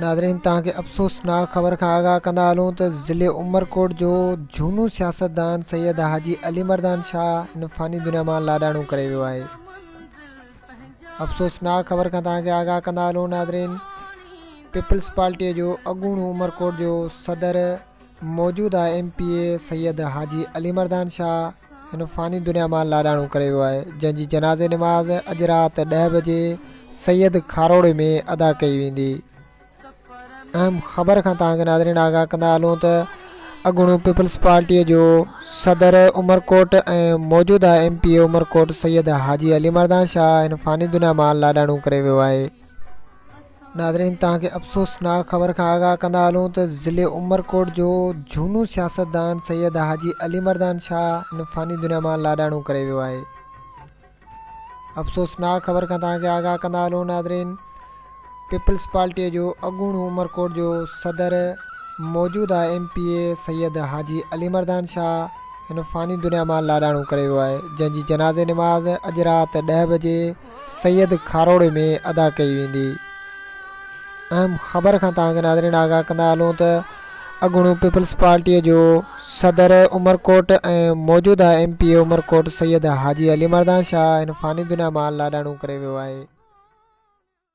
Nadreen तव्हांखे अफ़सोसनाक ख़बर खां आगाह कंदा हलूं त ज़िले उमरकोट जो झूनो सियासतदान सैयद हाजी अली मर्दान शाह हिन फ़ानी दुनिया मां लाॾाणो करे वियो आहे। अफ़सोसनाक ख़बर खां तव्हांखे आगाह कंदा हलूं नादरीन, पीपल्स पार्टीअ जो अॻूणो उमरकोट जो सदर मौजूदा MPA सैयद हाजी अली मर्दान शाह हिन फ़ानी दुनिया मां लाॾाणो करे वियो आहे, जंहिंजी जनाज़े नमाज़ अॼु राति 10 बजे सैयद खारोड़े में अदा कई वेंदी। अहम ख़बर खां तव्हांखे नादरीन आगाह कंदा हलूं त अॻूणो पीपल्स पार्टीअ जो सदर उमरकोट ऐं मौजूदा MPA उमरकोट सैयद हाजी अली मर्दान शाह हिन फ़ानी दुनिया मां लाॾाणो करे वियो आहे। नादरीन तव्हांखे अफ़सोसनाक ख़बर खां आगाह कंदा हलूं त ज़िले उमरकोट जो झूनो सियासतदान सैयद हाजी अली मर्दान शाह हिन फ़ानी दुनिया मां लाॾाणो करे वियो आहे। अफ़सोसनाक ख़बर खां तव्हांखे आगाह कंदा हलूं नादरीन, पीपल्स पार्टीअ जो अॻूणो उमरकोट जो सदर मौजूदा MPA सैयद हाजी अली मर्दान शाह हिन फ़ानी दुनिया मां लाॾाणो करे वियो आहे, जंहिंजी जनाज़े नमाज़ अॼु राति 10 बजे सैयद खारोड़े में अदा कई वेंदी। अहम ख़बर खां तव्हांखे नादरीन आगाह कंदा हलूं त अॻूणो पीपल्स पार्टीअ जो सदर उमरकोट ऐं मौजूदा MPA उमरकोट सैयद हाजी अली मर्दान शाह हिन फ़ानी दुनिया मां लाॾाणो करे वियो आहे।